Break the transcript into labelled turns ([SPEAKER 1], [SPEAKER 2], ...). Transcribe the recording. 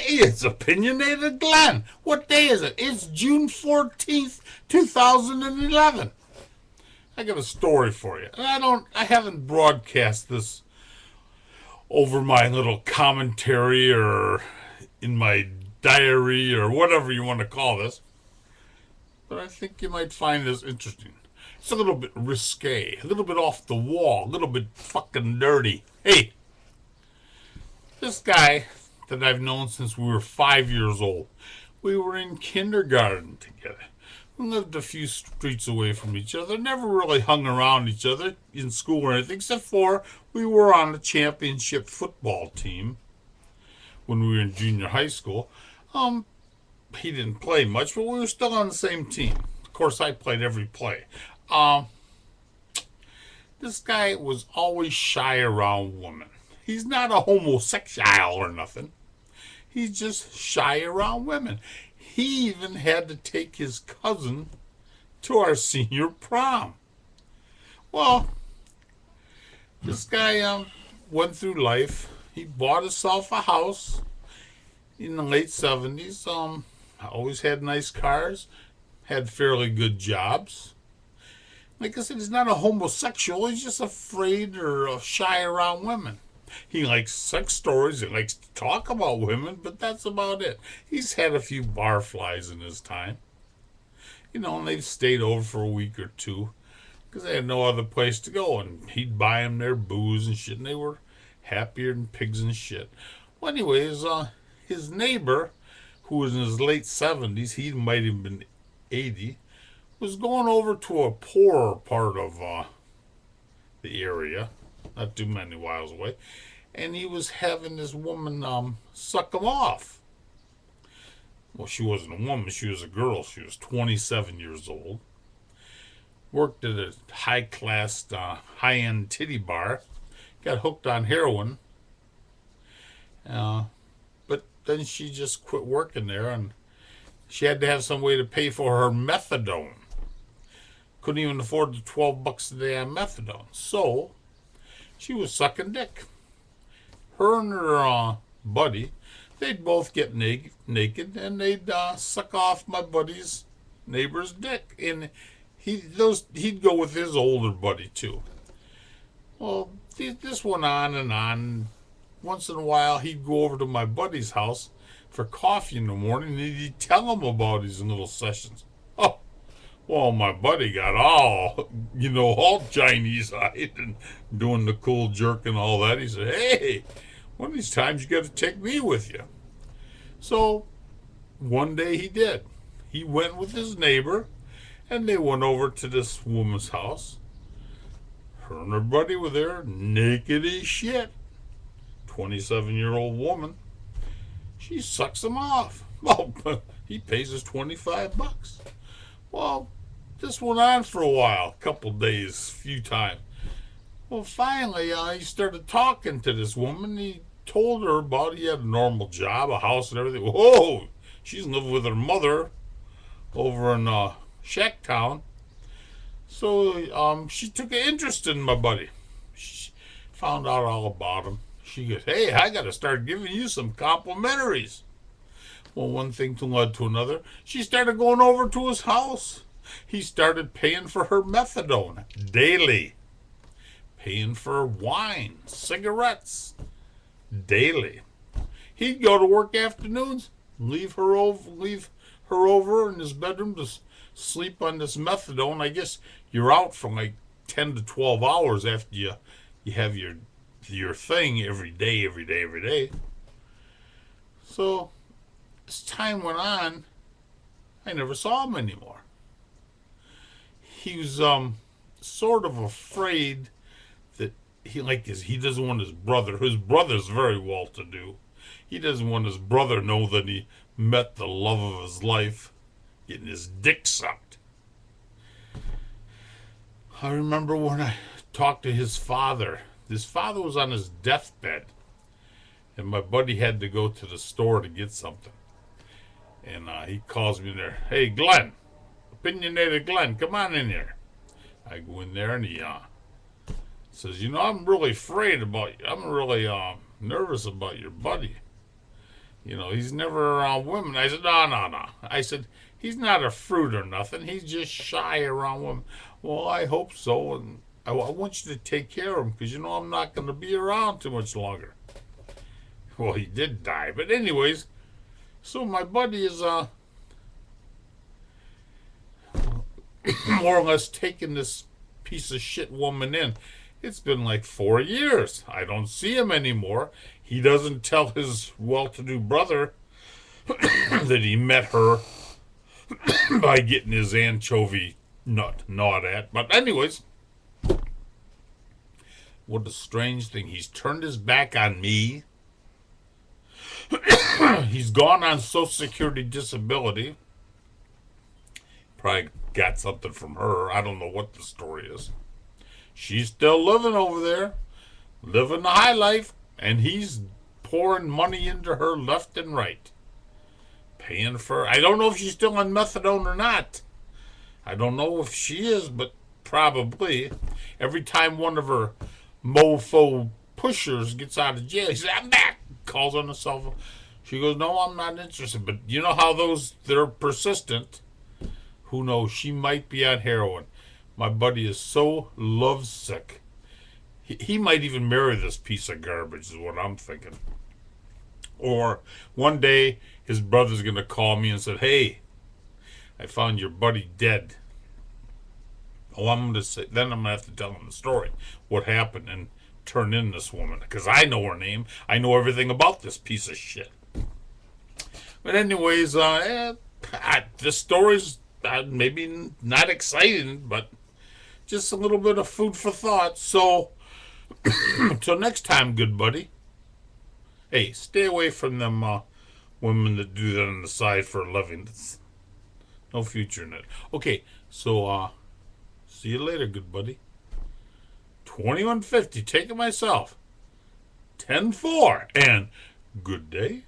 [SPEAKER 1] it's Opinionated Glenn. What day is it? It's June 14th, 2011. I got a story for you. I haven't broadcast this over my little commentary or in my diary or whatever you want to call this. But I think you might find this interesting. It's a little bit risque, a little bit off the wall, a little bit fucking dirty. Hey, this guy that I've known since we were 5 years old, we were in kindergarten together. We lived a few streets away from each other, never really hung around each other in school or anything, except for we were on a championship football team when we were in junior high school. He didn't play much, but we were still on the same team. Of course, I played every play. This guy was always shy around women. He's not a homosexual or nothing. He's just shy around women. He even had to take his cousin to our senior prom. Well, this guy went through life. He bought himself a house in the late 70s. Always had nice cars, had fairly good jobs. Like I said, he's not a homosexual. He's just afraid or shy around women. He likes sex stories. He likes to talk about women, but that's about it. He's had a few barflies in his time. And they've stayed over for a week or two because they had no other place to go. And he'd buy them their booze and shit, and they were happier than pigs and shit. Well, anyways, his neighbor, who was in his late 70s, he might have been 80, was going over to a poorer part of the area, not too many miles away, and he was having this woman suck him off. Well, she wasn't a woman, she was a girl. She was 27 years old. Worked at a high-class, high-end titty bar. Got hooked on heroin. But then she just quit working there, and she had to have some way to pay for her methadone. Couldn't even afford the $12 a day on methadone. So, she was sucking dick. Her and her buddy, they'd both get naked and they'd suck off my buddy's neighbor's dick. And he'd go with his older buddy, too. Well, this went on and on. Once in a while, he'd go over to my buddy's house for coffee in the morning, and he'd tell him about his little sessions. Oh, well, my buddy got all Chinese-eyed and doing the cool jerk and all that. He said, hey, one of these times you got to take me with you. So, one day he did. He went with his neighbor, and they went over to this woman's house. Her and her buddy were there, naked as shit. 27-year-old woman. She sucks him off. Well, he pays us $25. Well, this went on for a while, a couple days, a few times. Well, finally, he started talking to this woman. He told her about he had a normal job, a house and everything. Whoa, she's living with her mother over in Shacktown. So she took an interest in my buddy. She found out all about him. She goes, hey, I got to start giving you some complimentaries. Well, one thing led to another. She started going over to his house. He started paying for her methadone daily. Paying for wine, cigarettes daily. He'd go to work afternoons, leave her over in his bedroom to sleep on this methadone. I guess you're out for like 10 to 12 hours after you have your thing every day. So, as time went on, I never saw him anymore. He was sort of afraid that he doesn't want his brother's very well to do. He doesn't want his brother to know that he met the love of his life getting his dick sucked. I remember when I talked to his father. His father was on his deathbed, and my buddy had to go to the store to get something. And he calls me there. Hey, Glenn, Opinionated Glenn, come on in here. I go in there, and he says, I'm really afraid about you. I'm really nervous about your buddy. He's never around women. I said, no, no, no. I said, he's not a fruit or nothing. He's just shy around women. Well, I hope so, and I want you to take care of him because I'm not going to be around too much longer. Well, he did die, but anyways, so my buddy is more or less taking this piece of shit woman in. It's been like 4 years. I don't see him anymore. He doesn't tell his well-to-do brother that he met her by getting his anchovy nut gnawed at. But anyways, what a strange thing. He's turned his back on me. He's gone on Social Security disability. Probably got something from her. I don't know what the story is. She's still living over there, living the high life, and he's pouring money into her left and right. Paying for, I don't know if she's still on methadone or not. I don't know if she is, but probably. Every time one of her mofo pushers gets out of jail, he says, I'm back. Calls on the cell phone. She goes, no, I'm not interested. But you know how they're persistent. Who knows? She might be on heroin. My buddy is so lovesick. He might even marry this piece of garbage, is what I'm thinking. Or one day his brother's going to call me and say, hey, I found your buddy dead. Oh, I'm going to say, then I'm going to have to tell him the story, what happened, and turn in this woman. Because I know her name. I know everything about this piece of shit. But anyways, this story's maybe not exciting, but just a little bit of food for thought. So, until next time, good buddy. Hey, stay away from them women that do that on the side for a living. That's no future in it. Okay, so see you later, good buddy. 2150, take it myself. 10-4, and good day.